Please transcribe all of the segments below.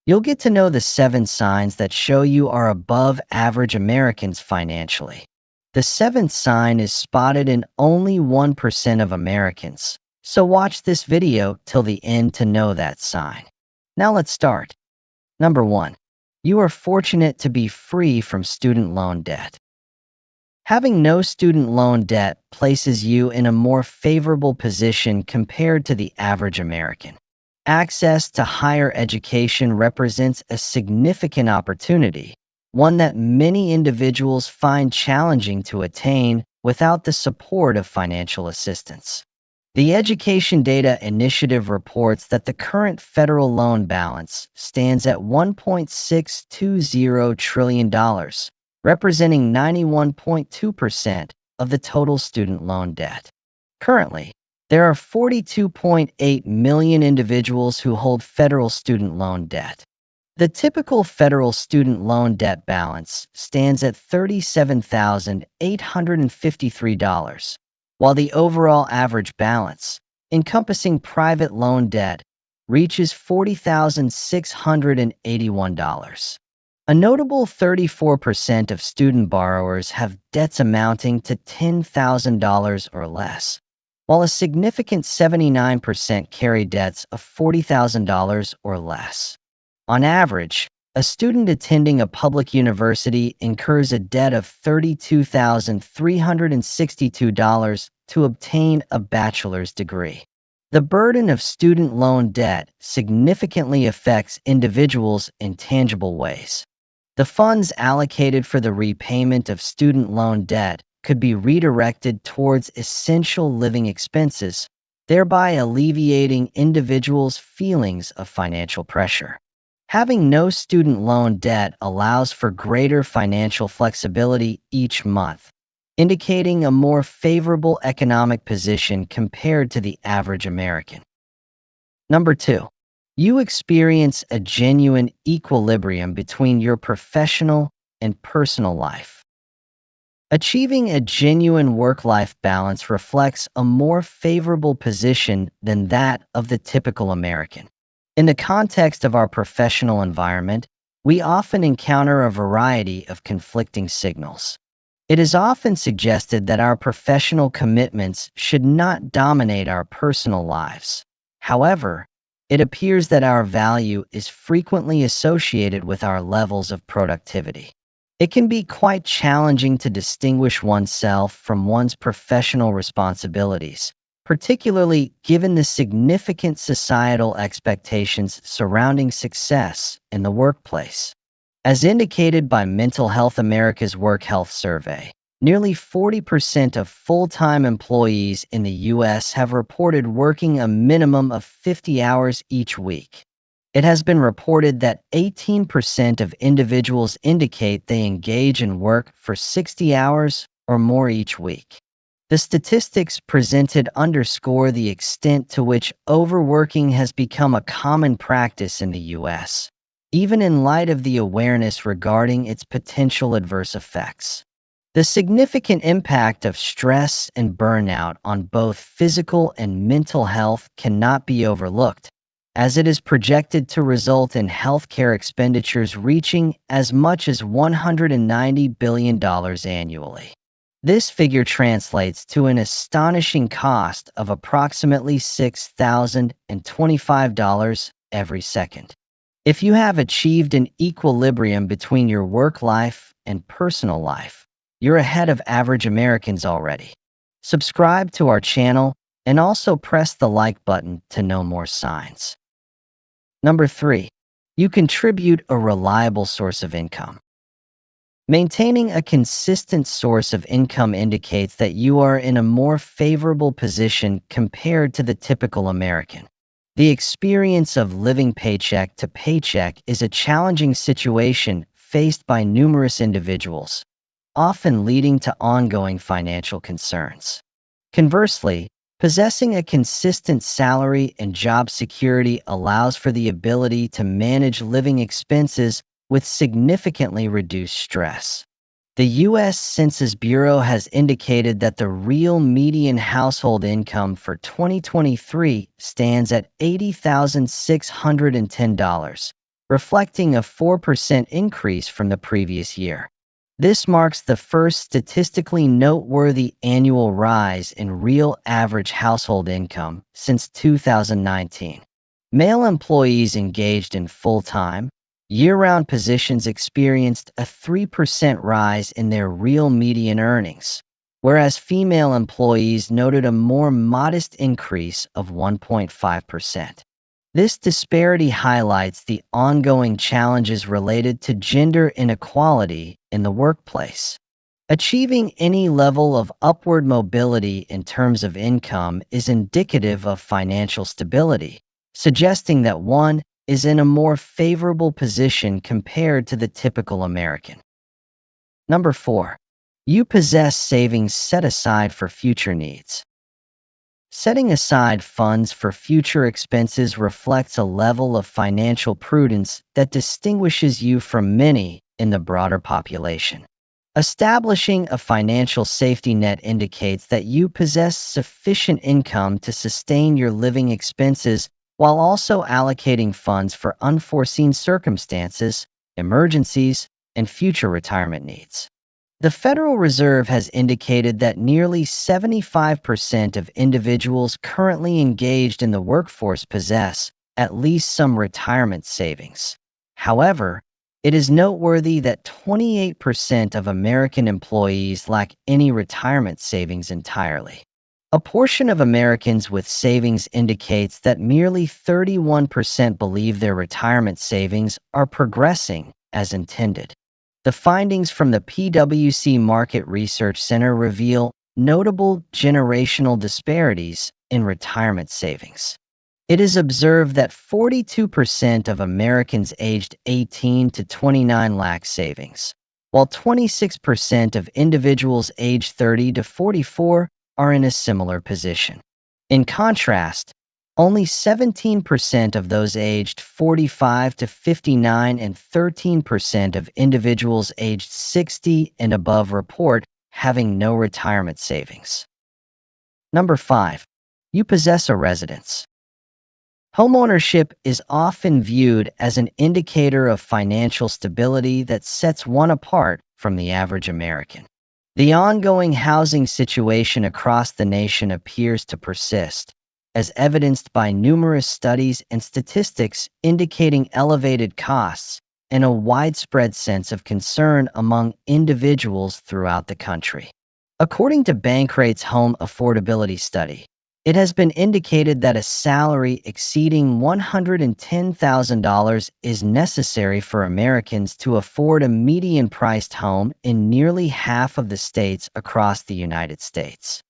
You'll get to know the 7 signs that show you are above average Americans financially. The seventh sign is spotted in only 1% of Americans, so watch this video till the end to know that sign. Now let's start. Number 1. You are fortunate to be free from student loan debt. Having no student loan debt places you in a more favorable position compared to the average American. Access to higher education represents a significant opportunity, one that many individuals find challenging to attain without the support of financial assistance. The Education Data Initiative reports that the current federal loan balance stands at $1.620 trillion, representing 91.2% of the total student loan debt. Currently, there are 42.8 million individuals who hold federal student loan debt. The typical federal student loan debt balance stands at $37,853, while the overall average balance, encompassing private loan debt, reaches $40,681. A notable 34% of student borrowers have debts amounting to $10,000 or less, while a significant 79% carry debts of $40,000 or less. On average, a student attending a public university incurs a debt of $32,362 to obtain a bachelor's degree. The burden of student loan debt significantly affects individuals in tangible ways. The funds allocated for the repayment of student loan debt could be redirected towards essential living expenses, thereby alleviating individuals' feelings of financial pressure. Having no student loan debt allows for greater financial flexibility each month, indicating a more favorable economic position compared to the average American. Number 2. You experience a genuine equilibrium between your professional and personal life. Achieving a genuine work-life balance reflects a more favorable position than that of the typical American. In the context of our professional environment, we often encounter a variety of conflicting signals. It is often suggested that our professional commitments should not dominate our personal lives. However, it appears that our value is frequently associated with our levels of productivity. It can be quite challenging to distinguish oneself from one's professional responsibilities, particularly given the significant societal expectations surrounding success in the workplace. As indicated by Mental Health America's Work Health Survey, nearly 40% of full-time employees in the U.S. have reported working a minimum of 50 hours each week. It has been reported that 18% of individuals indicate they engage in work for 60 hours or more each week. The statistics presented underscore the extent to which overworking has become a common practice in the U.S., even in light of the awareness regarding its potential adverse effects. The significant impact of stress and burnout on both physical and mental health cannot be overlooked, as it is projected to result in healthcare expenditures reaching as much as $190 billion annually. This figure translates to an astonishing cost of approximately $6,025 every second. If you have achieved an equilibrium between your work life and personal life, you're ahead of average Americans already. Subscribe to our channel and also press the like button to know more signs. Number 3. You contribute a reliable source of income. Maintaining a consistent source of income indicates that you are in a more favorable position compared to the typical American. The experience of living paycheck to paycheck is a challenging situation faced by numerous individuals, often leading to ongoing financial concerns. Conversely, possessing a consistent salary and job security allows for the ability to manage living expenses with significantly reduced stress. The U.S. Census Bureau has indicated that the real median household income for 2023 stands at $80,610, reflecting a 4% increase from the previous year. This marks the first statistically noteworthy annual rise in real average household income since 2019. Male employees engaged in full-time, year-round positions experienced a 3% rise in their real median earnings, whereas female employees noted a more modest increase of 1.5%. This disparity highlights the ongoing challenges related to gender inequality in the workplace. Achieving any level of upward mobility in terms of income is indicative of financial stability, suggesting that one is in a more favorable position compared to the typical American. Number 4. You possess savings set aside for future needs. Setting aside funds for future expenses reflects a level of financial prudence that distinguishes you from many in the broader population. Establishing a financial safety net indicates that you possess sufficient income to sustain your living expenses while also allocating funds for unforeseen circumstances, emergencies, and future retirement needs. The Federal Reserve has indicated that nearly 75% of individuals currently engaged in the workforce possess at least some retirement savings. However, it is noteworthy that 28% of American employees lack any retirement savings entirely. A portion of Americans with savings indicates that merely 31% believe their retirement savings are progressing as intended. The findings from the PwC Market Research Center reveal notable generational disparities in retirement savings. It is observed that 42% of Americans aged 18 to 29 lack savings, while 26% of individuals aged 30 to 44 are in a similar position. In contrast, only 17% of those aged 45 to 59 and 13% of individuals aged 60 and above report having no retirement savings. Number 5. You possess a residence. Homeownership is often viewed as an indicator of financial stability that sets one apart from the average American. The ongoing housing situation across the nation appears to persist, as evidenced by numerous studies and statistics indicating elevated costs and a widespread sense of concern among individuals throughout the country. According to Bankrate's Home Affordability Study, it has been indicated that a salary exceeding $110,000 is necessary for Americans to afford a median-priced home in nearly half of the states across the United States.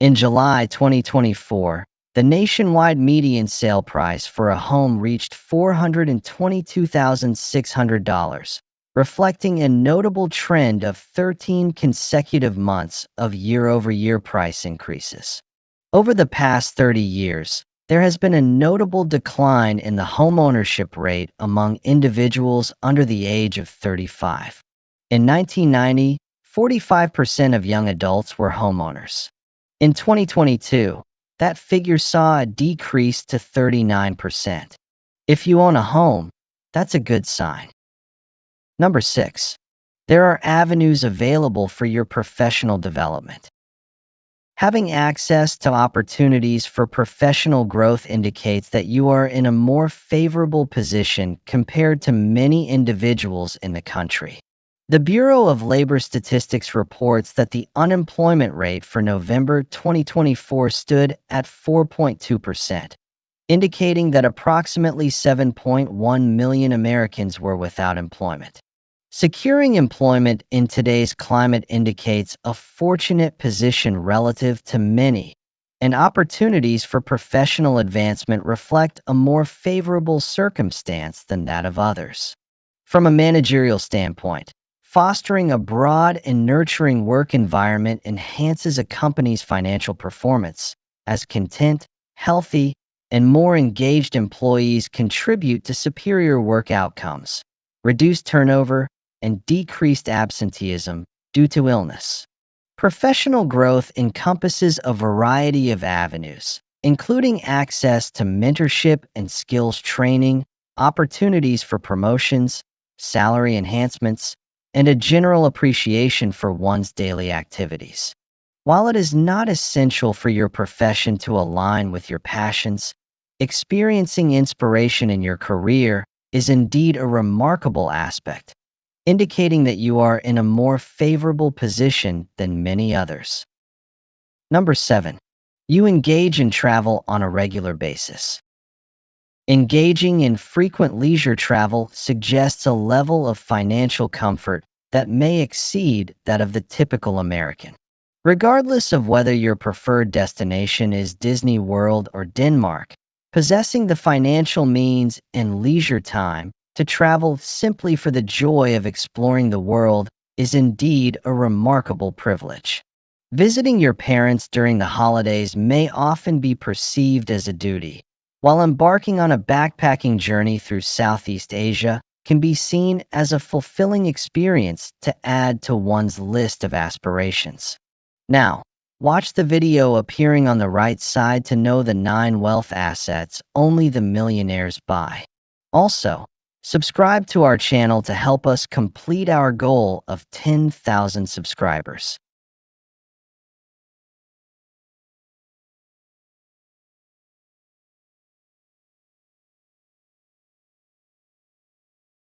In July 2024, the nationwide median sale price for a home reached $422,600, reflecting a notable trend of 13 consecutive months of year-over-year price increases. Over the past 30 years, there has been a notable decline in the homeownership rate among individuals under the age of 35. In 1990, 45% of young adults were homeowners. In 2022, that figure saw a decrease to 39%. If you own a home, that's a good sign. Number 6. There are avenues available for your professional development. Having access to opportunities for professional growth indicates that you are in a more favorable position compared to many individuals in the country. The Bureau of Labor Statistics reports that the unemployment rate for November 2024 stood at 4.2%, indicating that approximately 7.1 million Americans were without employment. Securing employment in today's climate indicates a fortunate position relative to many, and opportunities for professional advancement reflect a more favorable circumstance than that of others. From a managerial standpoint, fostering a broad and nurturing work environment enhances a company's financial performance, as content, healthy, and more engaged employees contribute to superior work outcomes, reduced turnover, and decreased absenteeism due to illness. Professional growth encompasses a variety of avenues, including access to mentorship and skills training, opportunities for promotions, salary enhancements, and a general appreciation for one's daily activities. While it is not essential for your profession to align with your passions, experiencing inspiration in your career is indeed a remarkable aspect, indicating that you are in a more favorable position than many others. Number 7. You engage in travel on a regular basis. Engaging in frequent leisure travel suggests a level of financial comfort that may exceed that of the typical American. Regardless of whether your preferred destination is Disney World or Denmark, possessing the financial means and leisure time to travel simply for the joy of exploring the world is indeed a remarkable privilege. Visiting your parents during the holidays may often be perceived as a duty, while embarking on a backpacking journey through Southeast Asia can be seen as a fulfilling experience to add to one's list of aspirations. Now, watch the video appearing on the right side to know the 9 wealth assets only the millionaires buy. Also, subscribe to our channel to help us complete our goal of 10,000 subscribers.